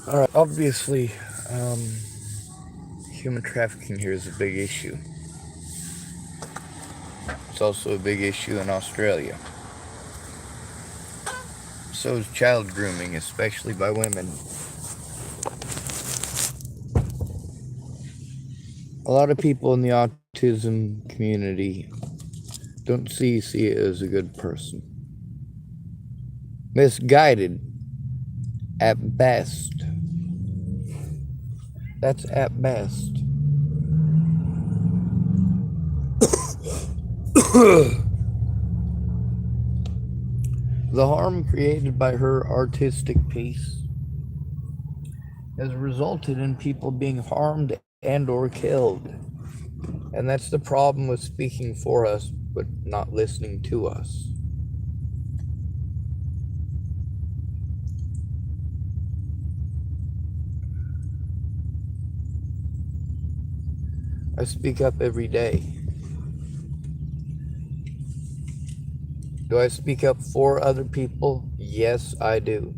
All right. Obviously, human trafficking here is a big issue. It's also a big issue in Australia. So is child grooming, especially by women. A lot of people in the autism community don't see it as a good person. Misguided at best. That's at best. The harm created by her artistic piece has resulted in people being harmed and or killed. And that's the problem with speaking for us but not listening to us. I speak up every day. Do I speak up for other people? Yes, I do.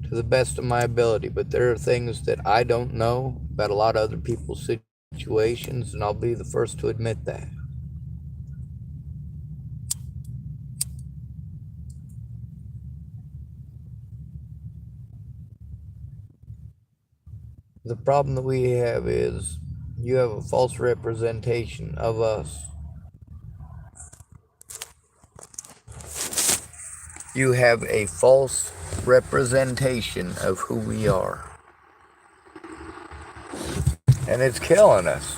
To the best of my ability, but there are things that I don't know about a lot of other people's situations, and I'll be the first to admit that. The problem that we have is you have a false representation of us. You have a false representation of who we are. And it's killing us.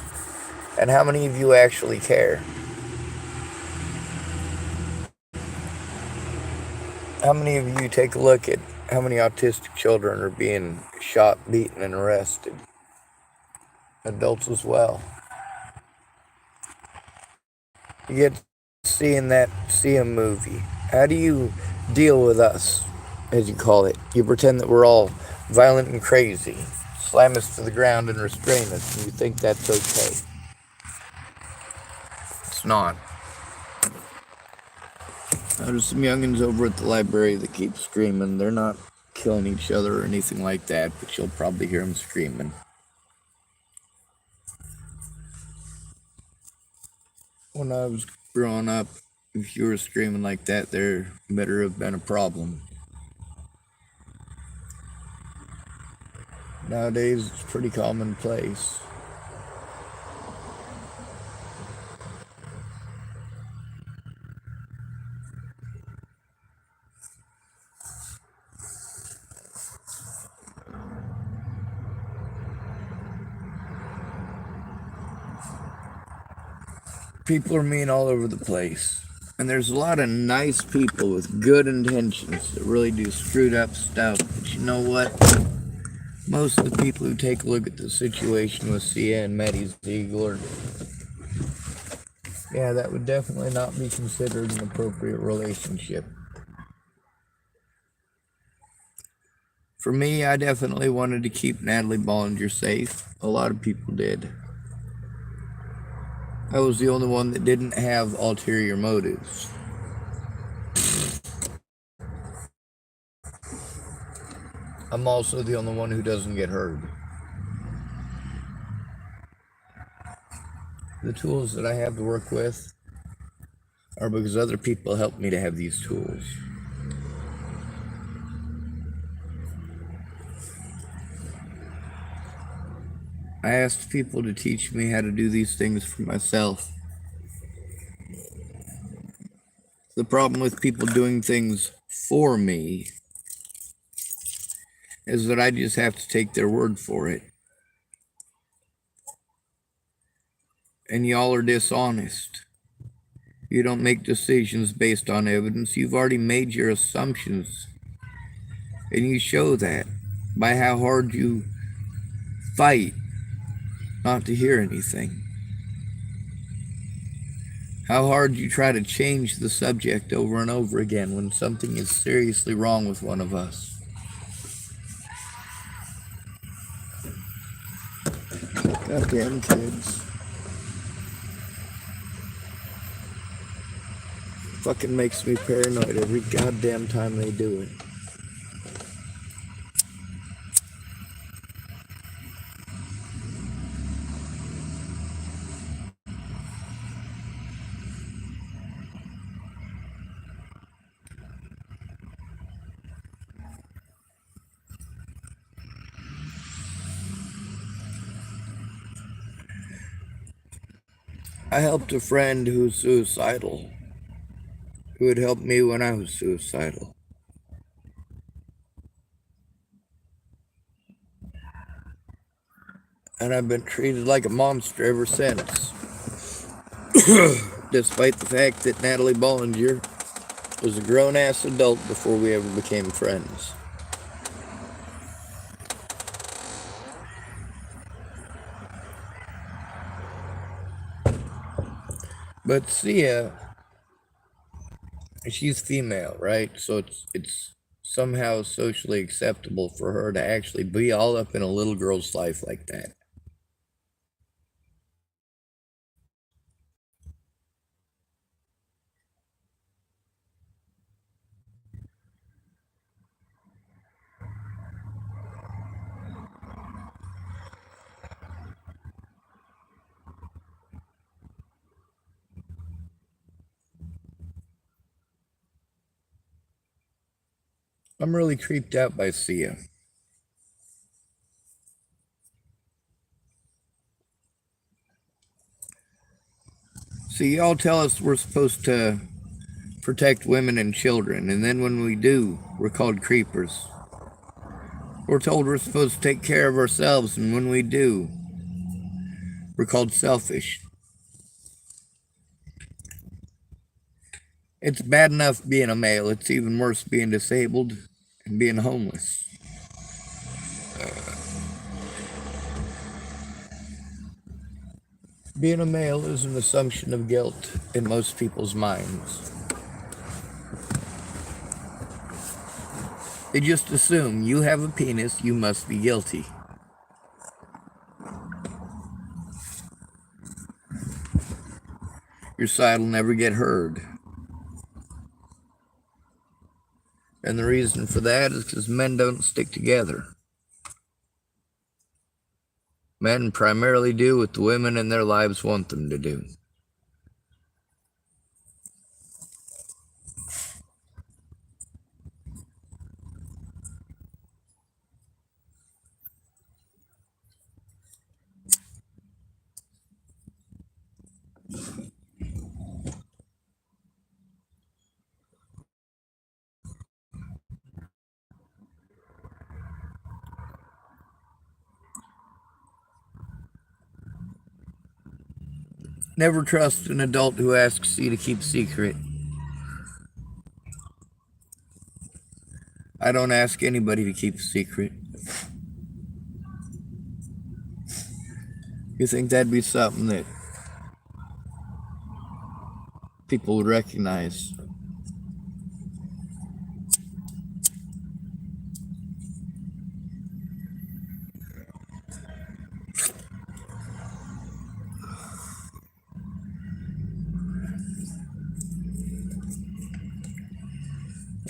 And how many of you actually care? How many of you take a look at how many autistic children are being shot, beaten, and arrested? Adults as well. You get see a movie. How do you deal with us, as you call it? You pretend that we're all violent and crazy, slam us to the ground and restrain us, and you think that's okay. It's not. There's some youngins over at the library that keep screaming. They're not killing each other or anything like that, but you'll probably hear them screaming. When I was growing up, if you were screaming like that, there better have been a problem. Nowadays, it's pretty commonplace. People are mean all over the place. And there's a lot of nice people with good intentions that really do screwed up stuff. But you know what? Most of the people who take a look at the situation with Sia and Maddie Zeigler, yeah, that would definitely not be considered an appropriate relationship. For me, I definitely wanted to keep Natalie Bollinger safe. A lot of people did. I was the only one that didn't have ulterior motives. I'm also the only one who doesn't get hurt. The tools that I have to work with are because other people helped me to have these tools. I asked people to teach me how to do these things for myself. The problem with people doing things for me is that I just have to take their word for it. And y'all are dishonest. You don't make decisions based on evidence. You've already made your assumptions. And you show that by how hard you fight not to hear anything. How hard you try to change the subject over and over again when something is seriously wrong with one of us. Goddamn kids. Fucking makes me paranoid every goddamn time they do it. I helped a friend who's suicidal, who had helped me when I was suicidal. And I've been treated like a monster ever since. Despite the fact that Natalie Bollinger was a grown-ass adult before we ever became friends. But Sia, she's female, right? So it's somehow socially acceptable for her to actually be all up in a little girl's life like that. I'm really creeped out by Sia. See, y'all tell us we're supposed to protect women and children, and then when we do, we're called creepers. We're told we're supposed to take care of ourselves, and when we do, we're called selfish. It's bad enough being a male, it's even worse being disabled and being homeless. Being a male is an assumption of guilt in most people's minds. They just assume you have a penis, you must be guilty. Your side will never get heard. And the reason for that is because men don't stick together. Men primarily do what the women in their lives want them to do. Never trust an adult who asks you to keep secret. I don't ask anybody to keep a secret. You think that'd be something that people would recognize?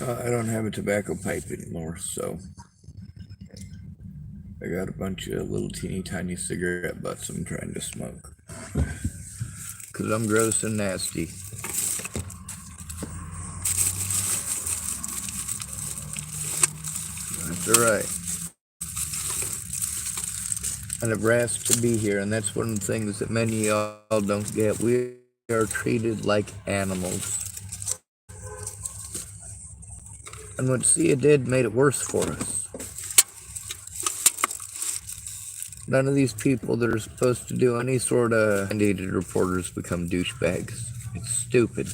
I don't have a tobacco pipe anymore, so I got a bunch of little teeny tiny cigarette butts I'm trying to smoke. Because I'm gross and nasty. That's alright. I never asked to be here, and that's one of the things that many of y'all don't get. We are treated like animals. And what Sia did made it worse for us. None of these people that are supposed to do any sort of mandated reporters become douchebags. It's stupid.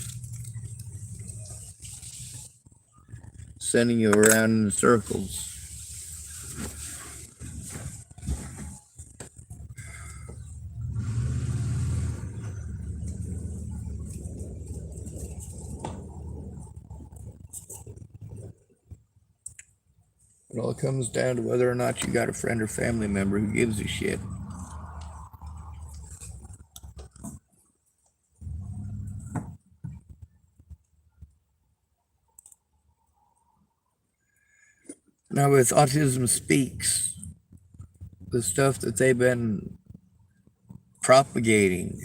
Sending you around in circles. It all comes down to whether or not you got a friend or family member who gives a shit. Now with Autism Speaks, the stuff that they've been propagating,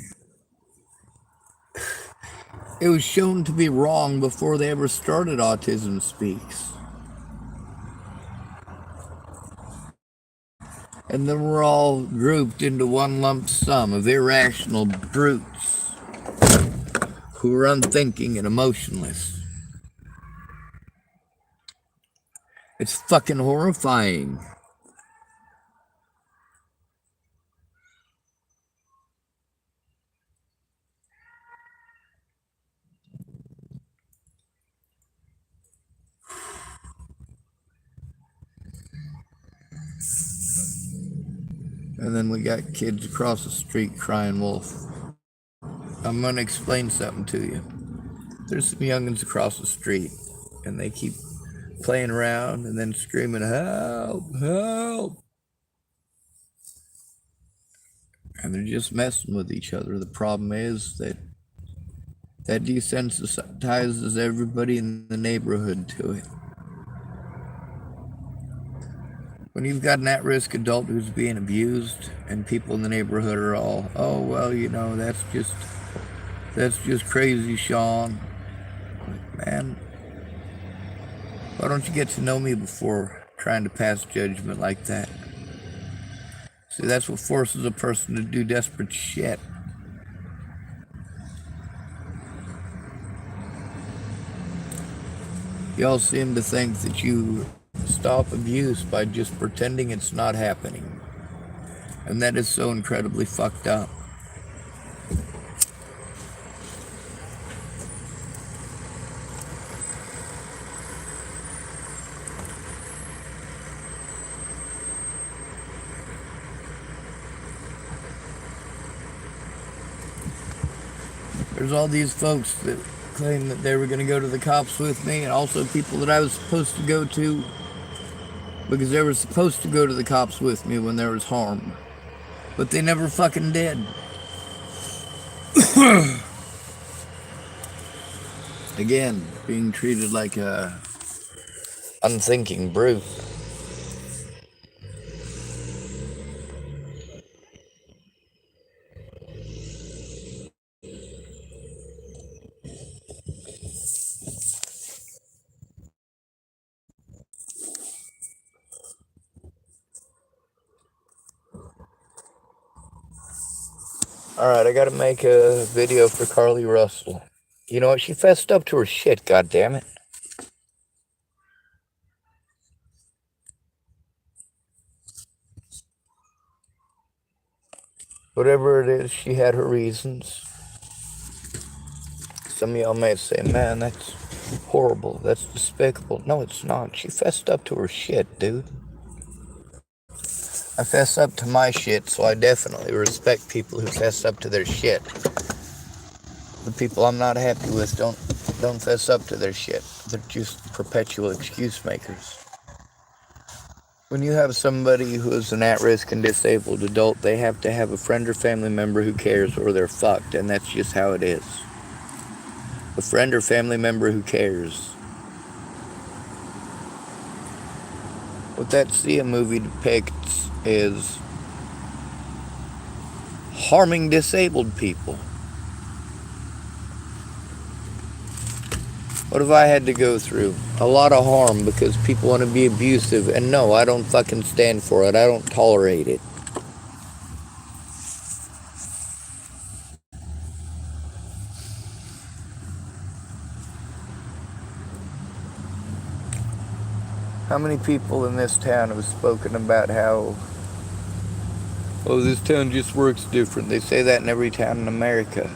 it was shown to be wrong before they ever started Autism Speaks. And then we're all grouped into one lump sum of irrational brutes who are unthinking and emotionless. It's fucking horrifying. And then we got kids across the street crying wolf. I'm going to explain something to you. There's some youngins across the street, and they keep playing around and then screaming, help, help. And they're just messing with each other. The problem is that desensitizes everybody in the neighborhood to it. When you've got an at-risk adult who's being abused and people in the neighborhood are all, oh, well, you know, that's just crazy, Sean. Man, why don't you get to know me before trying to pass judgment like that? See, that's what forces a person to do desperate shit. Y'all seem to think that you stop abuse by just pretending it's not happening. And that is so incredibly fucked up. There's all these folks that claim that they were going to go to the cops with me, and also people that I was supposed to go to because they were supposed to go to the cops with me when there was harm. But they never fucking did. Again, being treated like a unthinking brute. Alright, I gotta make a video for Carly Russell. You know what? She fessed up to her shit, goddammit. Whatever it is, she had her reasons. Some of y'all may say, man, that's horrible. That's despicable. No, it's not. She fessed up to her shit, dude. I fess up to my shit, so I definitely respect people who fess up to their shit. The people I'm not happy with don't fess up to their shit. They're just perpetual excuse makers. When you have somebody who is an at-risk and disabled adult, they have to have a friend or family member who cares, or they're fucked, and that's just how it is. A friend or family member who cares. What that Sia movie depicts is harming disabled people. What have I had to go through? A lot of harm because people want to be abusive, and no, I don't fucking stand for it. I don't tolerate it. How many people in this town have spoken about how, oh, this town just works different? They say that in every town in America.